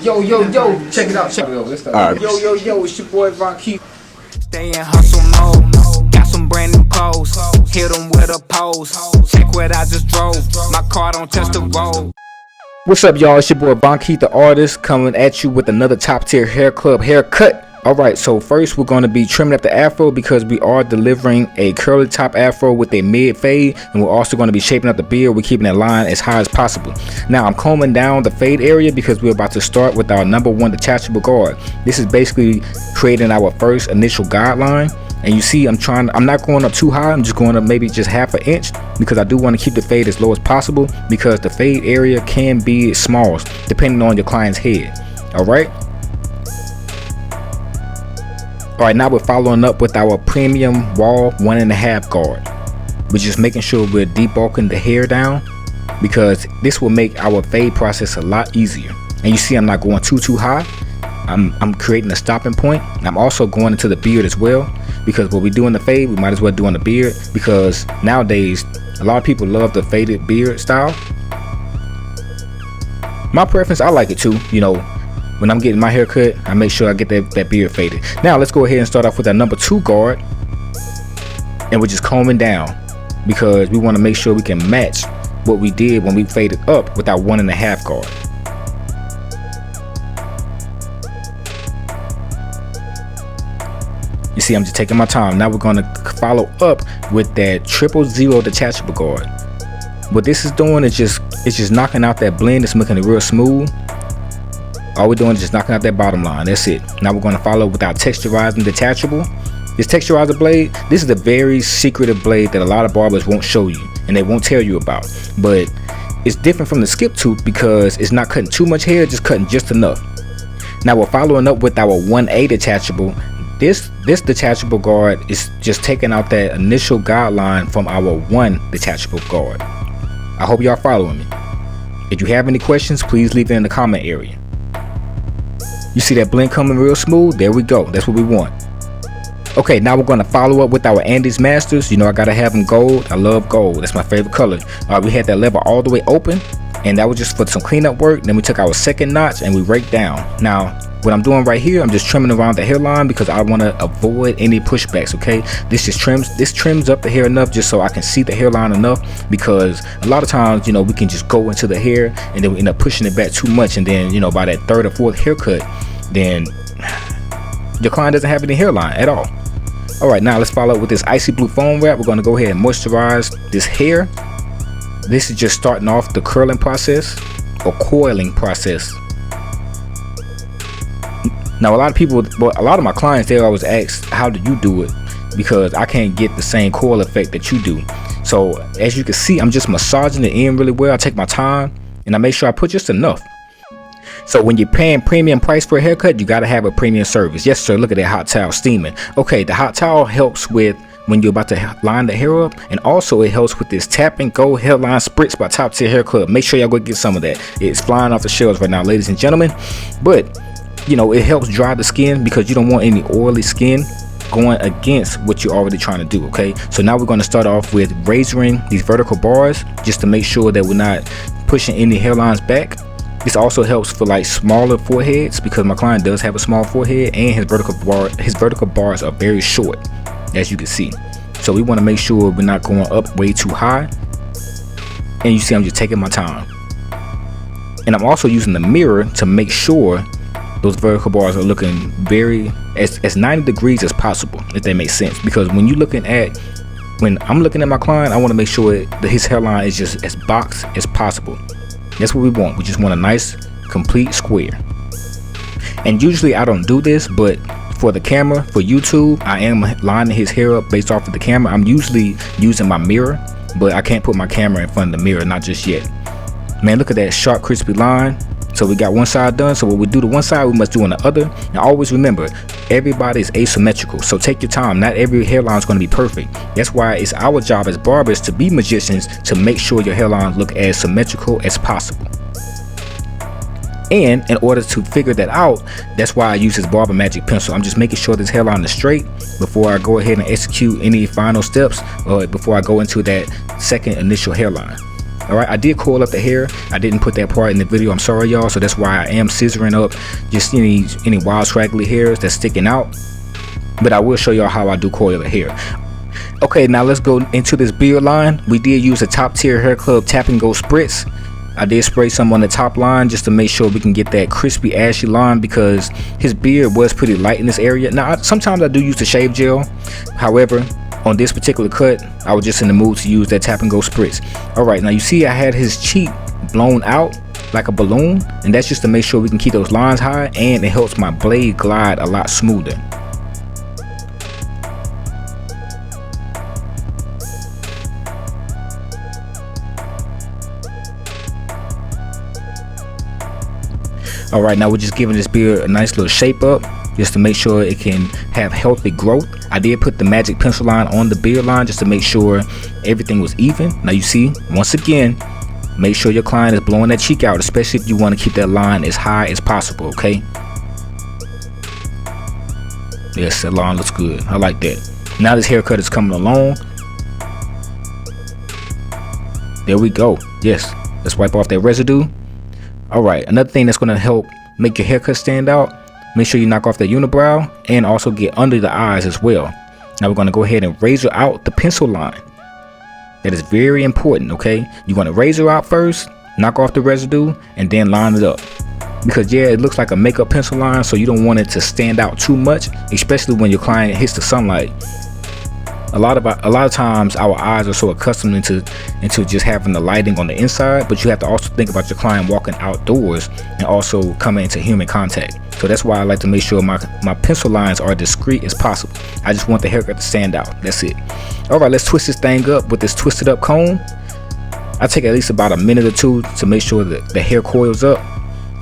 Yo, check it out, check it out. Right. Yo, it's your boy Von Keith. Stay in hustle mode, got some brand new clothes, hit them with a pose, check what I just drove, my car don't touch the road. What's up, y'all? It's your boy Von Keith, the artist, coming at you with another top tier hair club haircut. Alright, so first we're going to be trimming up the afro because we are delivering a curly top afro with a mid fade, and we're also going to be shaping up the beard. We're keeping that line as high as possible. Now I'm combing down the fade area because we're about to start with our #1 detachable guard. This is basically creating our first initial guideline, and you see I'm not going up too high. I'm just going up maybe just half an inch because I do want to keep the fade as low as possible because the fade area can be small depending on your client's head. Alright, now we're following up with our premium wall 1.5 guard. We're just making sure we're debulking the hair down because this will make our fade process a lot easier. And you see I'm not going too high. I'm creating a stopping point. And I'm also going into the beard as well because what we do in the fade, we might as well do on the beard because nowadays a lot of people love the faded beard style. My preference, I like it too, you know. When I'm getting my hair cut, I make sure I get that beard faded. Now let's go ahead and start off with our #2 guard, and we're just combing down because we want to make sure we can match what we did when we faded up with our 1.5 guard. You see, I'm just taking my time. Now we're going to follow up with that 000 detachable guard. What this is doing is just knocking out that blend. It's making it real smooth. All we're doing is just knocking out that bottom line. That's it. Now we're going to follow with our texturizing detachable. This texturizer blade, this is a very secretive blade that a lot of barbers won't show you and they won't tell you about. But it's different from the skip tooth because it's not cutting too much hair, just cutting just enough. Now we're following up with our 1A detachable. This detachable guard is just taking out that initial guideline from our 1 detachable guard. I hope y'all following me. If you have any questions, please leave it in the comment area. You see that blend coming real smooth? There we go. That's what we want. Okay, now we're going to follow up with our Andes Masters. You know I gotta have them gold. I love gold. That's my favorite color. We had that lever all the way open, and that was just for some cleanup work. Then we took our second notch and we raked down. Now what I'm doing right here, I'm just trimming around the hairline because I want to avoid any pushbacks. Okay, this trims up the hair enough just so I can see the hairline enough, because a lot of times, you know, we can just go into the hair and then we end up pushing it back too much, and then, you know, by that 3rd or 4th haircut, then your client doesn't have any hairline at all. Alright, now let's follow up with this icy blue foam wrap. We're going to go ahead and moisturize this hair. This is just starting off the curling process or coiling process. Now a lot of my clients, they always ask, how do you do it? Because I can't get the same coil effect that you do. So as you can see, I'm just massaging it in really well. I take my time and I make sure I put just enough. So when you're paying premium price for a haircut, you got to have a premium service. Yes sir, look at that hot towel steaming. Okay, the hot towel helps with when you're about to line the hair up, and also it helps with this Tap and Go Hairline Spritz by Top Tier Hair Club. Make sure y'all go get some of that. It's flying off the shelves right now, ladies and gentlemen. But you know, it helps dry the skin because you don't want any oily skin going against what you're already trying to do. Okay, so now we're going to start off with razoring these vertical bars just to make sure that we're not pushing any hairlines back. This also helps for like smaller foreheads because my client does have a small forehead, and his vertical bars are very short, as you can see. So we want to make sure we're not going up way too high. And you see I'm just taking my time, and I'm also using the mirror to make sure those vertical bars are looking very as 90 degrees as possible, if that makes sense. Because when I'm looking at my client, I want to make sure that his hairline is just as boxed as possible. That's what we want. We just want a nice complete square. And usually I don't do this, but for the camera, for YouTube, I am lining his hair up based off of the camera. I'm usually using my mirror, but I can't put my camera in front of the mirror, not just yet. Man, look at that sharp, crispy line. So we got one side done. So what we do to one side, we must do on the other. Now always remember, everybody is asymmetrical. So take your time. Not every hairline is going to be perfect. That's why it's our job as barbers to be magicians to make sure your hairlines look as symmetrical as possible. And in order to figure that out, that's why I use this Barber Magic pencil. I'm just making sure this hairline is straight before I go ahead and execute any final steps, or before I go into that second initial hairline. All right, I did coil up the hair. I didn't put that part in the video, I'm sorry y'all. So that's why I am scissoring up just any wild straggly hairs that's sticking out. But I will show y'all how I do coil the hair. Okay, now let's go into this beard line. We did use a top tier hair club tap and go spritz. I did spray some on the top line just to make sure we can get that crispy ashy line, because his beard was pretty light in this area. Now sometimes I do use the shave gel, however on this particular cut I was just in the mood to use that tap and go spritz. All right, now you see I had his cheek blown out like a balloon, and that's just to make sure we can keep those lines high, and it helps my blade glide a lot smoother. All right, now we're just giving this beard a nice little shape up just to make sure it can have healthy growth. I did put the magic pencil line on the beard line just to make sure everything was even. Now you see, once again, make sure your client is blowing that cheek out, especially if you want to keep that line as high as possible, okay? Yes, that line looks good. I like that. Now this haircut is coming along. There we go. Yes, let's wipe off that residue. All right, another thing that's going to help make your haircut stand out, make sure you knock off the unibrow and also get under the eyes as well. Now we're going to go ahead and razor out the pencil line. That is very important, okay? You want to razor out first, knock off the residue, and then line it up. Because yeah, it looks like a makeup pencil line, so you don't want it to stand out too much, especially when your client hits the sunlight. A lot of times our eyes are so accustomed into just having the lighting on the inside, but you have to also think about your client walking outdoors and also coming into human contact. So that's why I like to make sure my pencil lines are discreet as possible. I just want the haircut to stand out. That's it. All right, let's twist this thing up with this twisted up comb. I take at least about a minute or two to make sure that the hair coils up.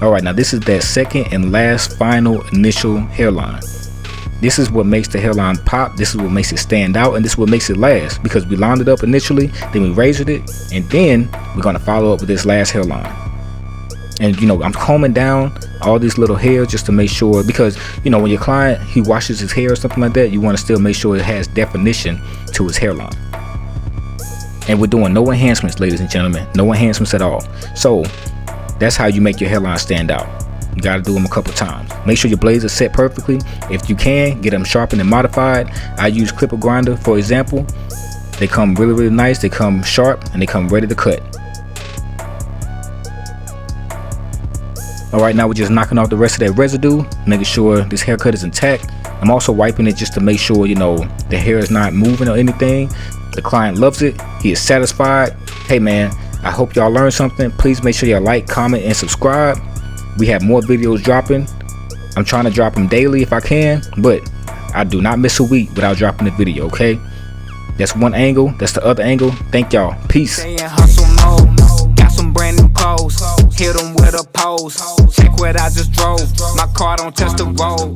All right, now this is that second and last final initial hairline. This is what makes the hairline pop. This is what makes it stand out, and this is what makes it last, because we lined it up initially, then we razored it, and then we're going to follow up with this last hairline. And you know, I'm combing down all these little hairs just to make sure, because you know, when your client, he washes his hair or something like that, you want to still make sure it has definition to his hairline. And we're doing no enhancements, ladies and gentlemen, no enhancements at all. So that's how you make your hairline stand out. You got to do them a couple times. Make sure your blades are set perfectly. If you can, get them sharpened and modified. I use clipper grinder, for example. They come really nice. They come sharp and they come ready to cut. All right, now we're just knocking off the rest of that residue, making sure this haircut is intact. I'm also wiping it just to make sure, you know, the hair is not moving or anything. The client loves it. He is satisfied. Hey man, I hope y'all learned something. Please make sure y'all like, comment, and subscribe. We have more videos dropping. I'm trying to drop them daily if I can, but I do not miss a week without dropping a video, okay? That's one angle, that's the other angle. Thank y'all. Peace. Hustle mode. Got some brand new clothes. Hit them with a pose. Check what I just drove. My car don't touch the road.